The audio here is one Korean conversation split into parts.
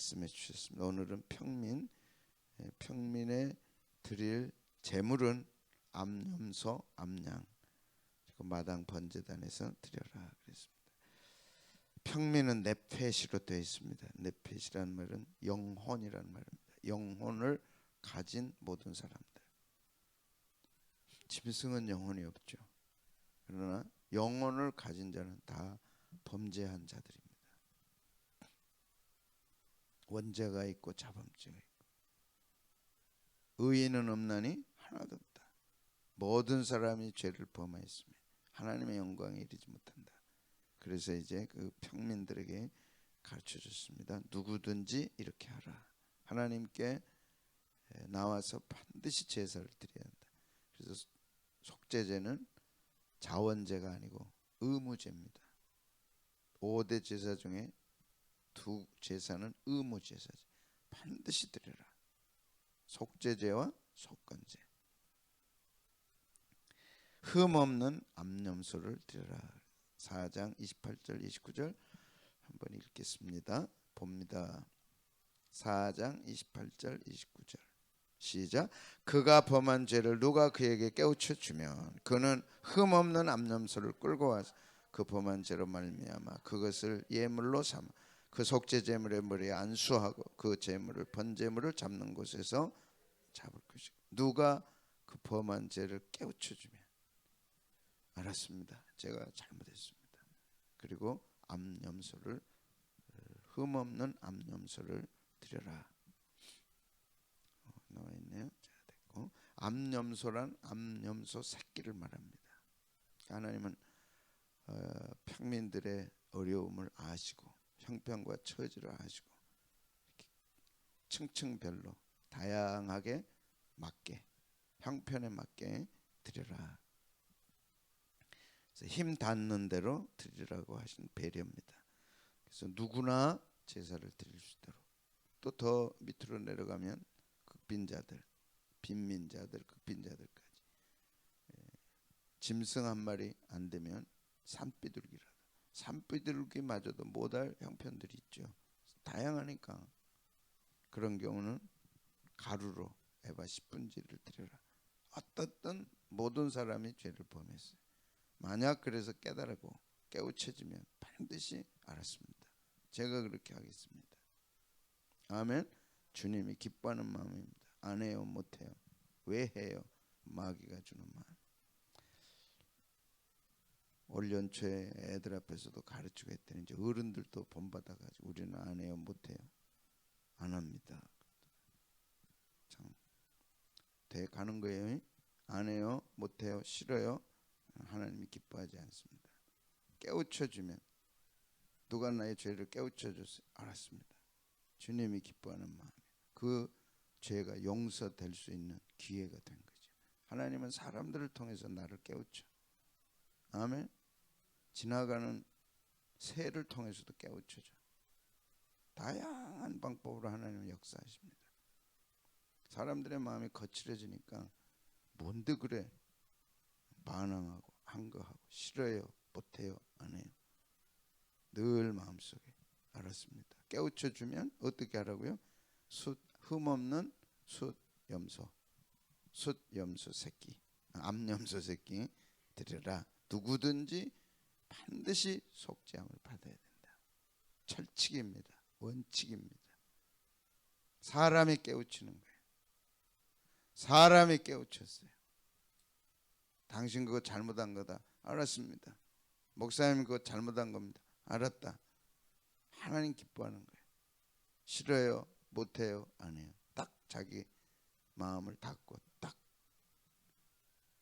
말씀해 주셨습니다. 오늘은 평민에 드릴 제물은 암염소, 암양, 그리고 마당 번제단에서 드려라 그랬습니다. 평민은 네펫이로 되어 있습니다. 네펫이라는 말은 영혼이라는 말입니다. 영혼을 가진 모든 사람들. 짐승은 영혼이 없죠. 그러나 영혼을 가진 자는 다 범죄한 자들입니다. 원죄가 있고 자범죄가 있고. 의인은 없나니 하나도 없다. 모든 사람이 죄를 범하였으며 하나님의 영광에 이르지 못한다. 그래서 이제 그 평민들에게 가르쳐줬습니다. 누구든지 이렇게 하라. 하나님께 나와서 반드시 제사를 드려야 한다. 그래서 속죄제는 자원제가 아니고 의무제입니다. 5대 제사 중에 2 제사는 의무제사죠. 반드시 드려라. 속죄제와 속건제. 흠없는 암염소를 드려라. 4장 28절 29절 한번 읽겠습니다. 봅니다. 4장 28절 29절 시작. 그가 범한 죄를 누가 그에게 깨우쳐 주면 그는 흠없는 암염소를 끌고 와서 그 범한 죄로 말미암아 그것을 예물로 삼아 그 속죄 제물의 머리에 안수하고 그 제물을 번제물을 잡는 곳에서 잡을 것이고 누가 그 범한 죄를 깨우쳐 주면 알았습니다. 제가 잘못했습니다. 그리고 암염소를 흠없는 암염소를 드려라. 나와 있네요. 자, 됐고. 암염소란 암염소 새끼를 말합니다. 하나님은 평민들의 어려움을 아시고 형편과 처지를 아시고 이렇게 층층별로 다양하게 맞게 형편에 맞게 드려라. 그래서 힘 닿는 대로 드리라고 하신 배려입니다. 그래서 누구나 제사를 드릴 수 있도록 또 더 밑으로 내려가면 극빈자들, 빈민자들, 극빈자들까지 짐승 한 마리 안 되면 산비둘기라도 산비둘기마저도 못할 형편들이 있죠. 다양하니까 그런 경우는 가루로 에바 10분지를 드려라. 어떻든 모든 사람이 죄를 범했어요. 만약 그래서 깨달고 깨우쳐지면 반드시 알았습니다. 제가 그렇게 하겠습니다. 아멘. 주님이 기뻐하는 마음입니다. 안 해요, 못 해요. 왜 해요? 마귀가 주는 마음. 올 연초에 애들 앞에서도 가르치고 했더니 이제 어른들도 본받아가지고 우리는 안 해요, 못 해요. 안 합니다. 참 돼 가는 거예요. 안 해요, 못 해요, 싫어요. 하나님이 기뻐하지 않습니다. 깨우쳐주면 누가 나의 죄를 깨우쳐줬어요. 알았습니다. 주님이 기뻐하는 마음이에요. 그 죄가 용서될 수 있는 기회가 된 거죠. 하나님은 사람들을 통해서 나를 깨우쳐. 아멘. 지나가는 새를 통해서도 깨우쳐줘. 다양한 방법으로 하나님은 역사하십니다. 사람들의 마음이 거칠어지니까 뭔데 그래? 반항하고 한거하고 싫어요, 못해요, 안 해요. 늘 마음속에 알았습니다. 깨우쳐주면 어떻게 하라고요? 흠없는 숫염소 새끼, 암염소 새끼 드려라. 누구든지 반드시 속죄함을 받아야 된다. 철칙입니다. 원칙입니다. 사람이 깨우치는 거예요. 사람이 깨우쳤어요. 당신 그거 잘못한 거다. 알았습니다. 목사님 그거 잘못한 겁니다. 알았다. 하나님 기뻐하는 거예요. 싫어요, 못해요, 안 해요. 딱 자기 마음을 닫고 딱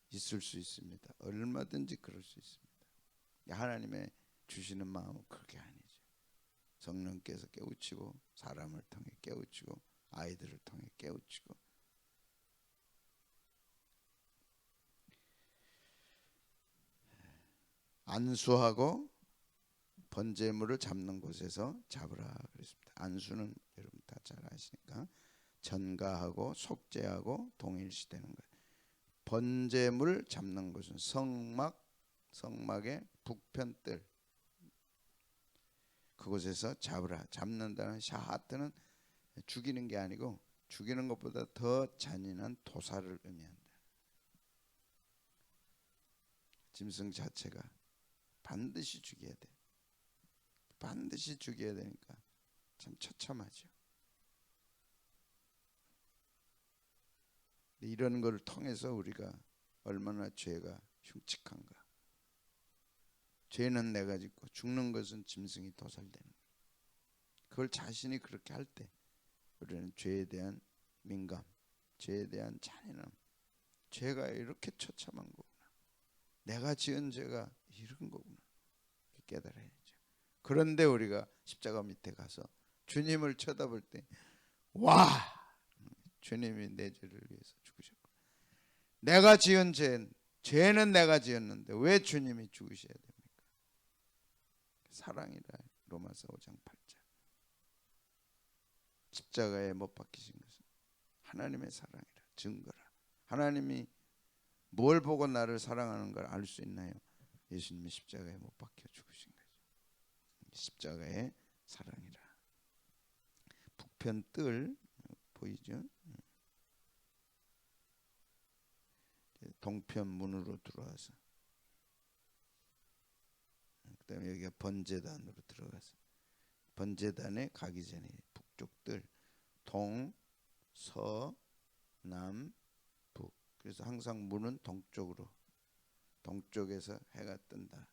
있을 수 있습니다. 얼마든지 그럴 수 있습니다. 하나님의 주시는 마음은 그렇게 아니죠. 성령께서 깨우치고 사람을 통해 깨우치고 아이들을 통해 깨우치고 안수하고 번제물을 잡는 곳에서 잡으라 그랬습니다. 안수는 여러분 다 잘 아시니까 전가하고 속죄하고 동일시되는 거예요. 번제물 잡는 곳은 성막의 북편뜰 그곳에서 잡으라. 잡는다는 샤하트는 죽이는 게 아니고 죽이는 것보다 더 잔인한 도살을 의미한다. 짐승 자체가 반드시 죽여야 돼. 반드시 죽여야 되니까 참 처참하죠. 이런 걸 통해서 우리가 얼마나 죄가 흉측한가. 죄는 내가 짓고 죽는 것은 짐승이 도살되는 거예요. 그걸 자신이 그렇게 할 때 우리는 죄에 대한 민감, 죄에 대한 잔인함, 죄가 이렇게 처참한 거구나, 내가 지은 죄가 이런 거구나 깨달아야죠. 그런데 우리가 십자가 밑에 가서 주님을 쳐다볼 때 와! 주님이 내 죄를 위해서 죽으셨고, 내가 지은 죄는 내가 지었는데 왜 주님이 죽으셔야 됩니까? 사랑이라. 로마서 5장 8절. 십자가에 못 박히신 것은 하나님의 사랑이라, 증거라. 하나님이 뭘 보고 나를 사랑하는 걸 알 수 있나요? 예수님이 십자가에 못 박혀 죽으신 거죠. 십자가의 사랑이라. 북편 뜰 보이죠? 동편 문으로 들어와서, 그 다음에 여기가 번제단으로 들어가서, 번제단에 가기 전에 북쪽 뜰, 동, 서, 남, 북. 그래서 항상 문은 동쪽으로, 동쪽에서 해가 뜬다.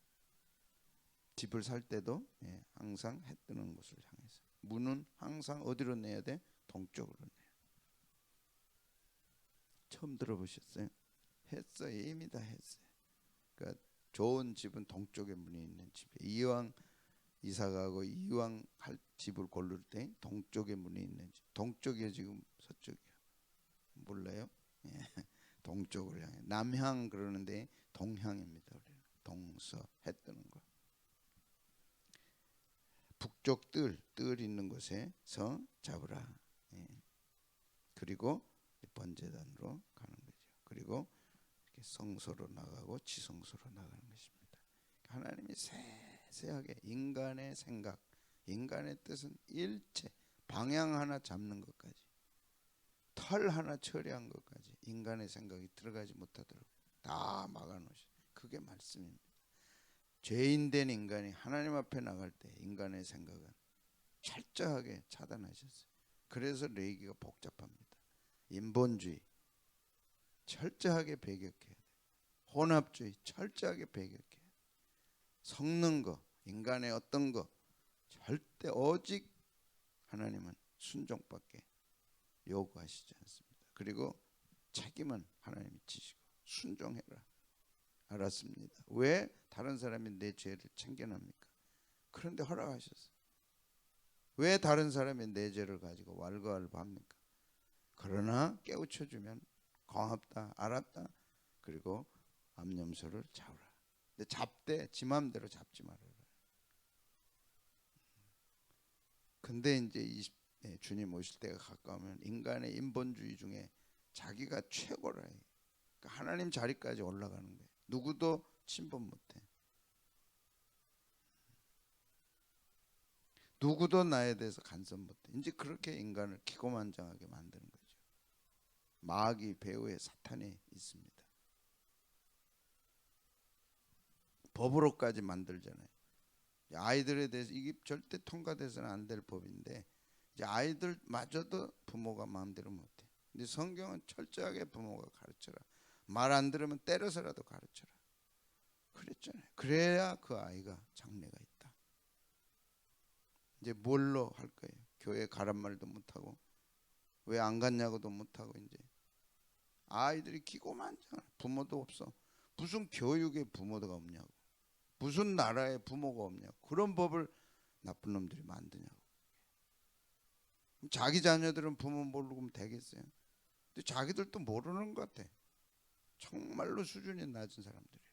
집을 살 때도 항상 해 뜨는 곳을 향해서. 문은 항상 어디로 내야 돼? 동쪽으로 내야. 처음 들어보셨어요? 했어요. 이미 다 했어요. 그러니까 좋은 집은 동쪽에 문이 있는 집이에요. 이왕 이사가고 이왕 할 집을 고를 때 동쪽에 문이 있는 집. 동쪽이요 지금 서쪽이요? 몰라요? 예. 동쪽을 향해. 남향 그러는데 동향입니다. 우리는 동서, 해 뜨는 거. 북쪽 뜰 있는 곳에서 잡으라. 예. 그리고 번제단으로 가는 거죠. 그리고 이렇게 성소로 나가고 지성소로 나가는 것입니다. 하나님이 세세하게 인간의 생각, 인간의 뜻은 일체 방향 하나 잡는 것까지, 털 하나 처리한 것까지 인간의 생각이 들어가지 못하도록 다 막아놓으셔. 그게 말씀입니다. 죄인된 인간이 하나님 앞에 나갈 때 인간의 생각은 철저하게 차단하셨어요. 그래서 레위기가 복잡합니다. 인본주의 철저하게 배격해야 돼. 혼합주의 철저하게 배격해야 돼. 섞는 거, 인간의 어떤 거 절대 오직 하나님은 순종밖에 요구하시지 않습니다. 그리고 책임은 하나님이 지시고 순종해라. 알았습니다. 왜 다른 사람이 내 죄를 챙겨납니까? 그런데 허락하셨어요. 왜 다른 사람이 내 죄를 가지고 왈가왈부합니까? 그러나 깨우쳐주면 고맙다, 알았다. 그리고 암염소를 잡으라. 근데 잡되 지 맘대로 잡지 말아라. 근데 이제 주님 오실 때가 가까우면 인간의 인본주의 중에 자기가 최고라. 그러니까 하나님 자리까지 올라가는 거예요. 누구도 침범 못해. 누구도 나에 대해서 간섭 못해. 이제 그렇게 인간을 기고만장하게 만드는 거죠. 마귀 배후에 사탄이 있습니다. 법으로까지 만들잖아요. 아이들에 대해서 이게 절대 통과돼서는 안 될 법인데 이제 아이들마저도 부모가 마음대로 못해. 근데 성경은 철저하게 부모가 가르쳐라. 말 안 들으면 때려서라도 가르쳐라. 그랬잖아요. 그래야 그 아이가 장래가 있다. 이제 뭘로 할 거예요? 교회 가란 말도 못하고 왜 안 갔냐고도 못하고 이제 아이들이 기고만장. 부모도 없어. 무슨 교육에 부모가 없냐고. 무슨 나라에 부모가 없냐고. 그런 법을 나쁜 놈들이 만드냐고. 자기 자녀들은 부모 모르면 되겠어요? 근데 자기들도 모르는 것 같아. 정말로 수준이 낮은 사람들이에요.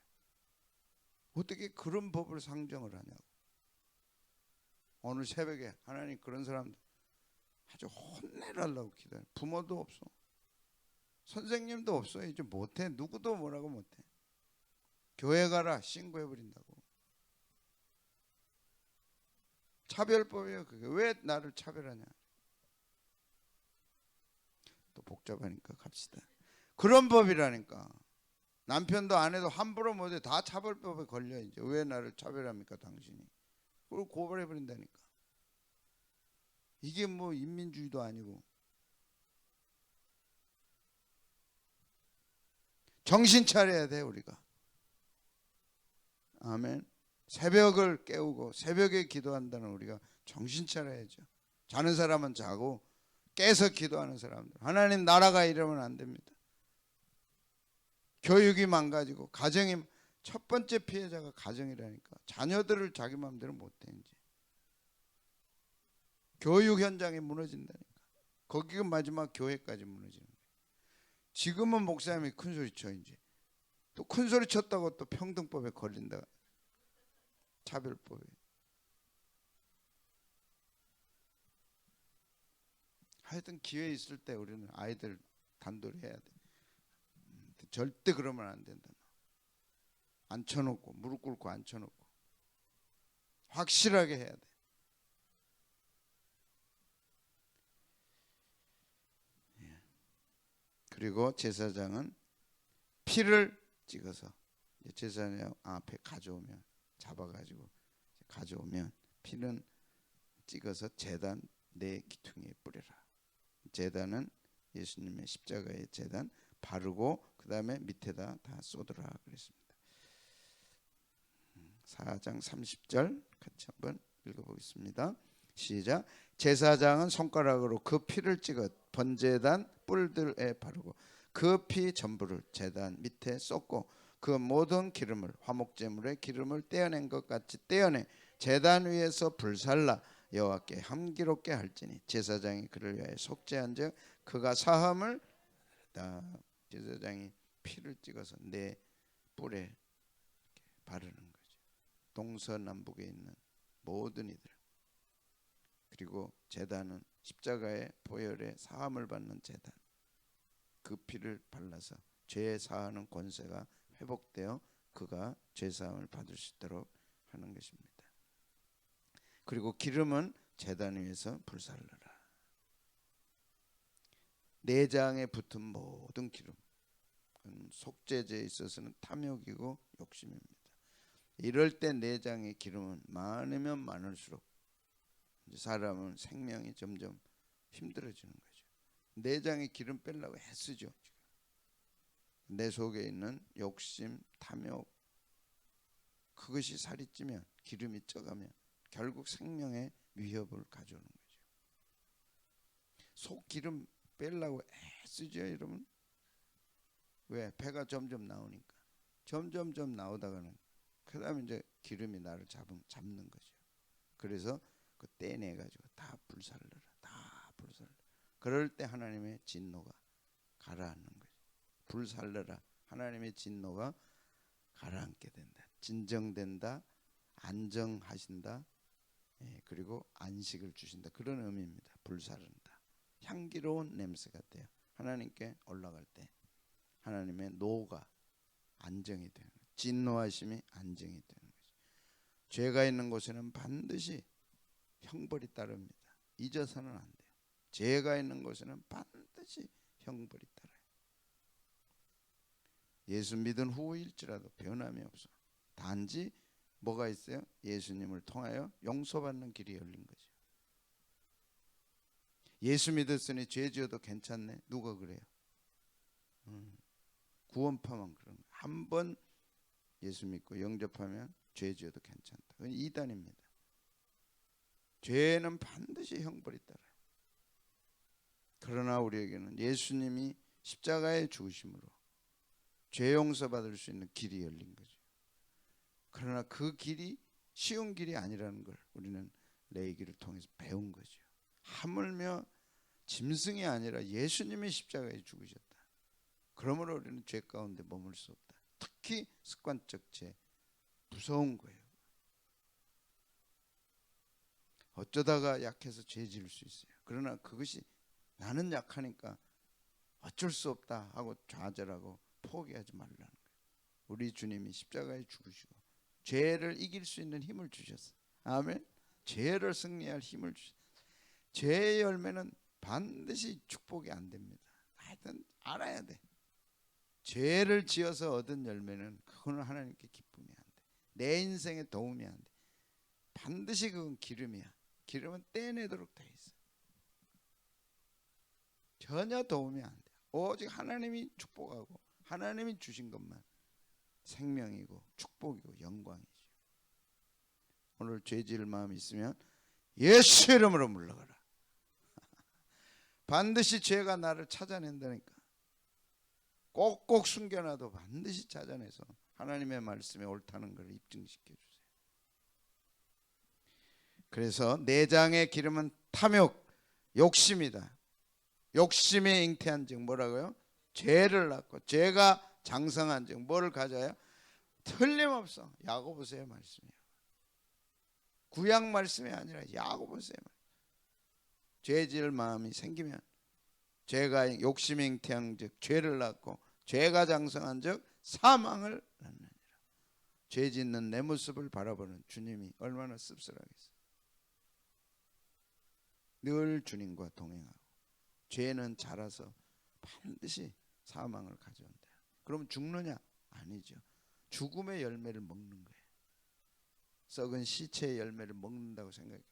어떻게 그런 법을 상정을 하냐고. 오늘 새벽에 하나님 그런 사람들 아주 혼내라고 기도해. 부모도 없어. 선생님도 없어. 이제 못해. 누구도 뭐라고 못해. 교회 가라 신고해버린다고. 차별법이에요. 그게 왜 나를 차별하냐. 또 복잡하니까 갑시다. 그런 법이라니까. 남편도 아내도 함부로 못해. 다 차별법에 걸려. 이제 왜 나를 차별합니까 당신이. 그걸 고발해버린다니까. 이게 뭐 인민주의도 아니고. 정신 차려야 돼 우리가. 아멘. 새벽을 깨우고 새벽에 기도한다는 우리가 정신 차려야죠. 자는 사람은 자고 깨서 기도하는 사람들. 하나님 나라가 이러면 안 됩니다. 교육이 망가지고 가정이 첫 번째 피해자가 가정이라니까. 자녀들을 자기 마음대로 못해 이제. 교육 현장이 무너진다니까. 거기가 마지막 교회까지 무너지는 거예요. 지금은 목사님이 큰 소리 쳐 이제. 또 큰 소리 쳤다고 또 평등법에 걸린다. 차별법에. 하여튼 기회 있을 때 우리는 아이들 단도리 해야 돼. 절대 그러면 안 된다. 앉혀놓고 무릎 꿇고 앉혀놓고 확실하게 해야 돼. 그리고 제사장은 피를 찍어서 제사장 앞에 가져오면 잡아가지고 가져오면 피는 찍어서 제단 네 기퉁이에 뿌려라. 제단은 예수님의 십자가의 제단 바르고 그 다음에 밑에다 다 쏟으라 그랬습니다. 4장 30절 같이 한번 읽어보겠습니다. 시작. 제사장은 손가락으로 그 피를 찍어 번제단 뿔들에 바르고 그 피 전부를 제단 밑에 쏟고 그 모든 기름을 화목제물의 기름을 떼어낸 것 같이 떼어내 제단 위에서 불살라 여호와께 함기롭게 할지니 제사장이 그를 위하여 속죄한즉 그가 사함을 다. 제사장이 피를 찍어서 내 뿔에 바르는 거죠. 동서남북에 있는 모든 이들. 그리고 제단은 십자가의 보혈의 사함을 받는 제단. 그 피를 발라서 죄 사하는 권세가 회복되어 그가 죄 사함을 받을 수 있도록 하는 것입니다. 그리고 기름은 제단 위에서 불살르라. 내장에 붙은 모든 기름, 속죄제에 있어서는 탐욕이고 욕심입니다. 이럴 때 내장의 기름은 많으면 많을수록 사람은 생명이 점점 힘들어지는 거죠. 내장에 기름 빼려고 애쓰죠. 지금. 내 속에 있는 욕심, 탐욕, 그것이 살이 찌면 기름이 쪄가면 결국 생명의 위협을 가져오는 거죠. 속 기름 빼려고 애쓰죠 여러분. 왜? 배가 점점 나오니까. 점점 나오다가는 그 다음에 이제 기름이 나를 잡는 거죠. 그래서 그 떼내가지고 다 불살르라. 다 불살르라. 그럴 때 하나님의 진노가 가라앉는 거죠. 불살르라. 하나님의 진노가 가라앉게 된다. 진정된다. 안정하신다. 그리고 안식을 주신다. 그런 의미입니다. 불살른다. 향기로운 냄새가 돼요. 하나님께 올라갈 때 하나님의 노가 안정이 되는 거죠. 진노하심이 안정이 되는 거죠. 죄가 있는 곳에는 반드시 형벌이 따릅니다. 잊어서는 안 돼요. 죄가 있는 곳에는 반드시 형벌이 따라요. 예수 믿은 후일지라도 변함이 없어. 단지 뭐가 있어요? 예수님을 통하여 용서받는 길이 열린 거죠. 예수 믿었으니 죄 지어도 괜찮네. 누가 그래요? 구원파만 그런 거예요. 한 번 예수 믿고 영접하면 죄 지어도 괜찮다. 그건 이단입니다. 죄는 반드시 형벌이 따라요. 그러나 우리에게는 예수님이 십자가에 죽으심으로 죄 용서받을 수 있는 길이 열린 거죠. 그러나 그 길이 쉬운 길이 아니라는 걸 우리는 레위기를 통해서 배운 거죠. 하물며 짐승이 아니라 예수님이 십자가에 죽으셨다. 그러므로 우리는 죄 가운데 머물 수 없다. 특히 습관적 죄, 무서운 거예요. 어쩌다가 약해서 죄 지을 수 있어요. 그러나 그것이 나는 약하니까 어쩔 수 없다 하고 좌절하고 포기하지 말라는 거예요. 우리 주님이 십자가에 죽으시고 죄를 이길 수 있는 힘을 주셨어요. 아멘. 죄를 승리할 힘을 주셨어요. 죄의 열매는 반드시 축복이 안 됩니다. 알아야 돼. 죄를 지어서 얻은 열매는 그거는 하나님께 기쁨이 안 돼. 내 인생에 도움이 안 돼. 반드시 그건 기름이야. 기름은 떼내도록 돼 있어. 전혀 도움이 안 돼. 오직 하나님이 축복하고 하나님이 주신 것만 생명이고 축복이고 영광이죠. 오늘 죄 지을 마음이 있으면 예수 이름으로 물러가라. 반드시 죄가 나를 찾아낸다니까. 꼭꼭 숨겨놔도 반드시 찾아내서 하나님의 말씀에 옳다는 걸 입증시켜 주세요. 그래서 내장의 기름은 탐욕, 욕심이다. 욕심에 잉태한 즉 뭐라고요? 죄를 낳고 죄가 장성한 즉 뭐를 가져요? 틀림없어 야고보서의 말씀이에요. 구약 말씀이 아니라 야고보서의 말씀. 죄 지을 마음이 생기면 죄가 욕심에 잉태한 즉 죄를 낳고 죄가 장성한 즉 사망을 낳느니라. 죄 짓는 내 모습을 바라보는 주님이 얼마나 씁쓸하겠어요. 늘 주님과 동행하고 죄는 자라서 반드시 사망을 가져온다. 그럼 죽느냐? 아니죠. 죽음의 열매를 먹는 거예요. 썩은 시체의 열매를 먹는다고 생각해봐.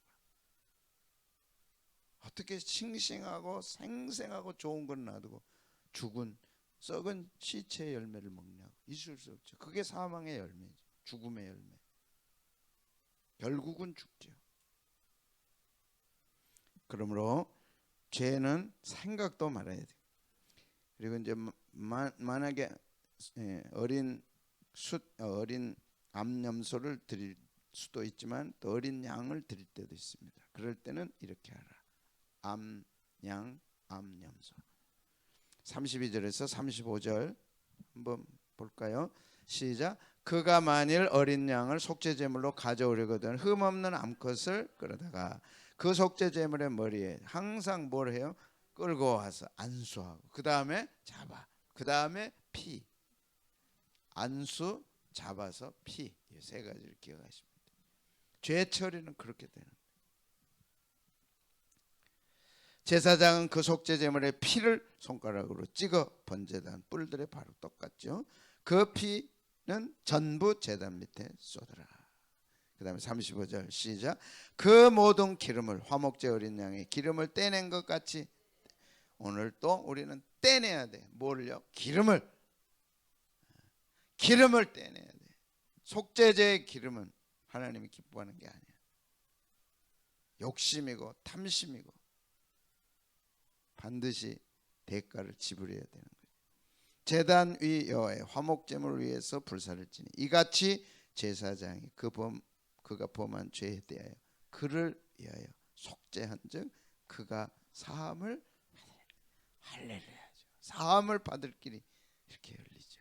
어떻게 싱싱하고 생생하고 좋은 건 놔두고 죽은 썩은 시체의 열매를 먹냐고. 있을 수 없죠. 그게 사망의 열매죠. 죽음의 열매. 결국은 죽죠. 그러므로 죄는 생각도 말아야 돼요. 그리고 이제 만약에 어린 암염소를 드릴 수도 있지만 또 어린 양을 드릴 때도 있습니다. 그럴 때는 이렇게 하라. 암양, 암염소. 32절에서 35절 한번 볼까요? 시작. 그가 만일 어린 양을 속죄제물로 가져오려거든 흠없는 암컷을 끌어다가 그 속죄제물의 머리에 항상 뭘 해요? 끌고 와서 안수하고 그 다음에 잡아. 그 다음에 피. 안수, 잡아서 피. 이 세 가지를 기억하시면 돼요. 죄 처리는 그렇게 되는 거예요. 제사장은 그 속죄제물의 피를 손가락으로 찍어 번제단 뿔들에 바로 똑같죠. 그 피는 전부 제단 밑에 쏟으라. 그 다음에 35절 시작. 그 모든 기름을 화목제 어린 양의 기름을 떼낸 것 같이 오늘 또 우리는 떼내야 돼. 뭘요? 기름을 떼내야 돼. 속죄제의 기름은 하나님이 기뻐하는 게 아니야. 욕심이고 탐심이고 반드시 대가를 지불해야 되는 거예요. 제단 위 여호와의 화목제물을 위해서 불사를 지니 이같이 제사장이 그가 범한 죄에 대하여 그를 위하여 속죄한즉 그가 사함을 할렐루야죠. 사함을 받을 길이 이렇게 열리죠.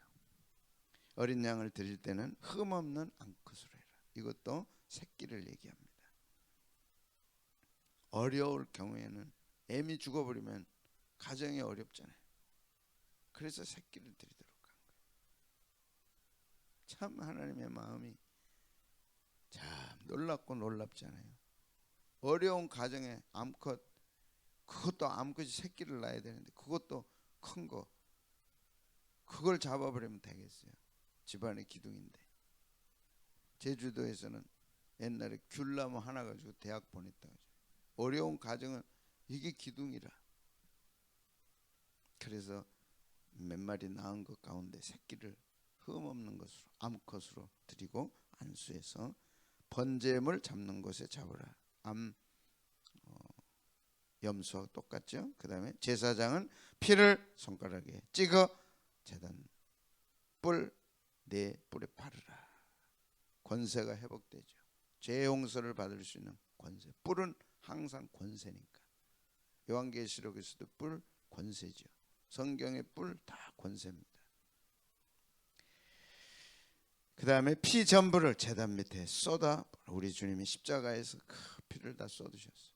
어린 양을 드릴 때는 흠없는 암컷으로 해라. 이것도 새끼를 얘기합니다. 어려울 경우에는 애미 죽어버리면 가정이 어렵잖아요. 그래서 새끼를 드리도록 한 거예요. 참 하나님의 마음이 참 놀랍고 놀랍잖아요. 어려운 가정에 암컷, 그것도 암컷이 새끼를 낳아야 되는데 그것도 큰 거, 그걸 잡아버리면 되겠어요. 집안의 기둥인데. 제주도에서는 옛날에 귤나무 하나 가지고 대학 보냈다고 하죠. 어려운 가정은 이게 기둥이라. 그래서 몇 마리 낳은 것 가운데 새끼를 흠없는 것으로 암컷으로 드리고 안수해서 번제물 잡는 곳에 잡으라. 염소와 똑같죠. 그 다음에 제사장은 피를 손가락에 찍어 제단 네 뿔에 바르라. 권세가 회복되죠. 죄 용서를 받을 수 있는 권세. 뿔은 항상 권세니까. 요한계시록에서도 뿔 권세죠. 성경의 뿔 다 권세입니다. 그 다음에 피 전부를 제단 밑에 쏟아. 우리 주님이 십자가에서 그 피를 다 쏟으셨어요.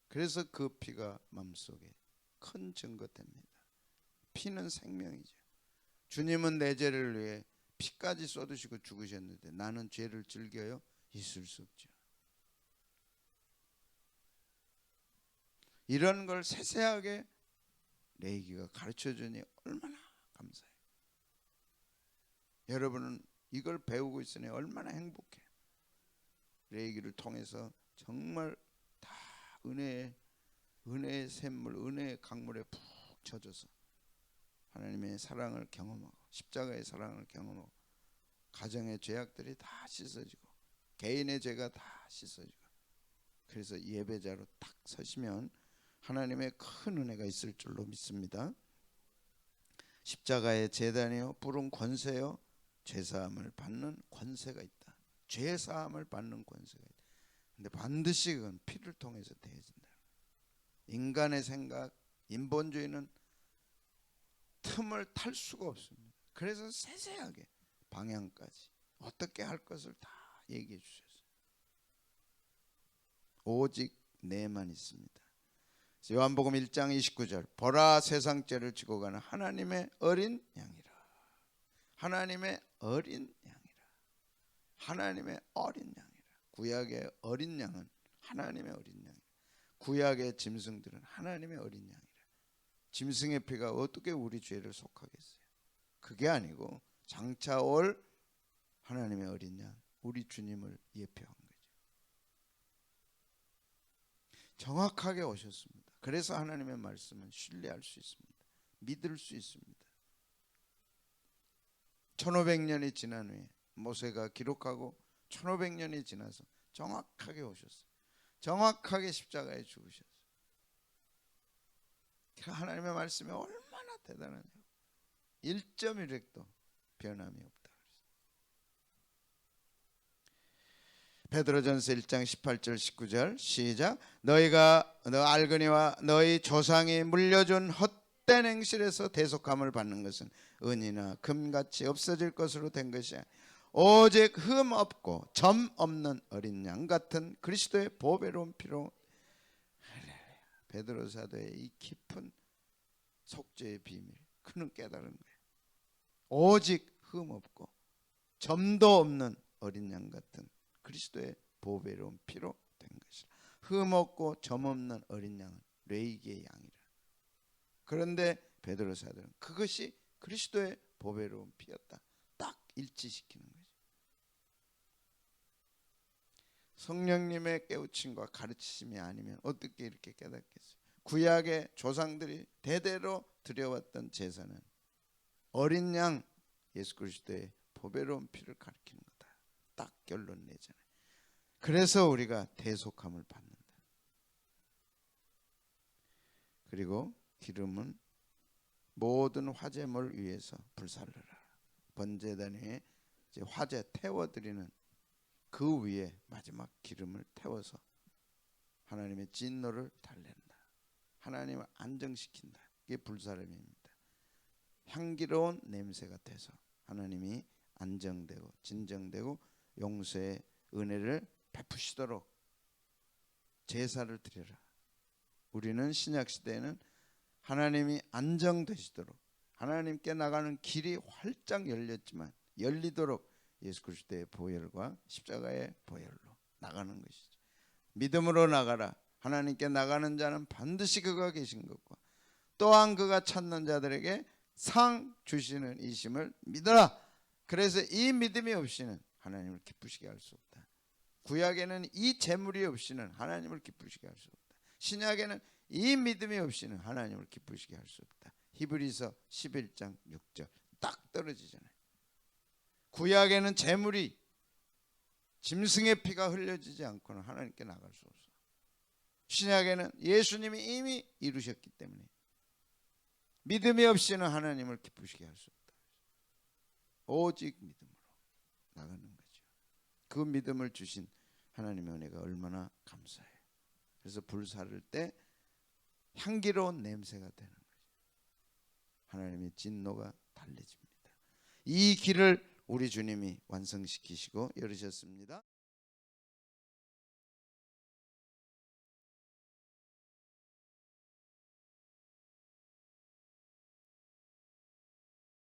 그래서 그 피가 마음속에 큰 증거됩니다. 피는 생명이죠. 주님은 내 죄를 위해 피까지 쏟으시고 죽으셨는데 나는 죄를 즐겨요? 있을 수 없죠. 이런 걸 세세하게 레위기가 가르쳐주니 얼마나 감사해요. 여러분은 이걸 배우고 있으니 얼마나 행복해요. 레위기를 통해서 정말 다 은혜의 샘물, 은혜의 강물에 푹 젖어서 하나님의 사랑을 경험하고 십자가의 사랑을 경험하고 가정의 죄악들이 다 씻어지고 개인의 죄가 다 씻어지고 그래서 예배자로 딱 서시면 하나님의 큰 은혜가 있을 줄로 믿습니다. 십자가의 제단이요 부른 권세요 죄사함을 받는 권세가 있다. 죄사함을 받는 권세가 있다. 근데 반드시 그건 피를 통해서 되어진다. 인간의 생각, 인본주의는 틈을 탈 수가 없습니다. 그래서 세세하게 방향까지 어떻게 할 것을 다 얘기해 주셨어요. 오직 내만 있습니다. 요한복음 1장 29절 보라 세상 죄를 지고 가는 하나님의 어린 양이라. 하나님의 어린 양이라. 하나님의 어린 양이라. 구약의 어린 양은 하나님의 어린 양이라. 구약의 짐승들은 하나님의 어린 양이라. 짐승의 피가 어떻게 우리 죄를 속하겠어요? 그게 아니고 장차 올 하나님의 어린 양 우리 주님을 예표한 거죠. 정확하게 오셨습니다. 그래서 하나님의 말씀은 신뢰할 수 있습니다. 믿을 수 있습니다. 1500년이 지난 후에 모세가 기록하고 1500년이 지나서 정확하게 오셨어요. 정확하게 십자가에 죽으셨어요. 하나님의 말씀이 얼마나 대단하냐고. 1.1획도 변함이 없다. 베드로전서 1장 18절 19절 시작. 너희가 너 알거니와 너희 조상이 물려준 헛된 행실에서 대속함을 받는 것은 은이나 금같이 없어질 것으로 된 것이야. 오직 흠 없고 점 없는 어린 양 같은 그리스도의 보배로운 피로. 베드로 사도의 이 깊은 속죄의 비밀 그는 깨달은 거예요. 오직 흠 없고 점도 없는 어린 양 같은 그리스도의 보배로운 피로 된 것이라. 흠 없고 점 없는 어린 양은 레위기의 양이라. 그런데 베드로 사도는 그것이 그리스도의 보배로운 피였다. 딱 일치시키는 거죠. 성령님의 깨우침과 가르치심이 아니면 어떻게 이렇게 깨닫겠어요? 구약의 조상들이 대대로 드려왔던 제사는 어린 양 예수 그리스도의 보배로운 피를 가리키는 거다. 딱 결론 내잖아요. 그래서 우리가 대속함을 받는다. 그리고 기름은 모든 화제물 위에서 불살르라. 번제단 위에 이제 화제 태워드리는 그 위에 마지막 기름을 태워서 하나님의 진노를 달랜다. 하나님을 안정시킨다. 이게 불사름입니다. 향기로운 냄새가 돼서 하나님이 안정되고 진정되고 용서의 은혜를 베푸시도록 제사를 드려라. 우리는 신약시대에는 하나님이 안정되시도록 하나님께 나가는 길이 활짝 열렸지만 열리도록 예수 그리스도의 보혈과 십자가의 보혈로 나가는 것이죠. 믿음으로 나가라. 하나님께 나가는 자는 반드시 그가 계신 것과 또한 그가 찾는 자들에게 상 주시는 이심을 믿어라. 그래서 이 믿음이 없이는 하나님을 기쁘시게 할 수 없다. 구약에는 이 재물이 없이는 하나님을 기쁘시게 할 수 없다. 신약에는 이 믿음이 없이는 하나님을 기쁘시게 할 수 없다. 히브리서 11장 6절 딱 떨어지잖아요. 구약에는 재물이 짐승의 피가 흘려지지 않고는 하나님께 나갈 수 없어. 신약에는 예수님이 이미 이루셨기 때문에 믿음이 없이는 하나님을 기쁘시게 할 수 없다. 오직 믿음으로 나가는 거죠. 그 믿음을 주신 하나님의 은혜가 얼마나 감사해요. 그래서 불사를 때 향기로운 냄새가 되는 거죠. 하나님의 진노가 달래집니다. 이 길을 우리 주님이 완성시키시고 열으셨습니다.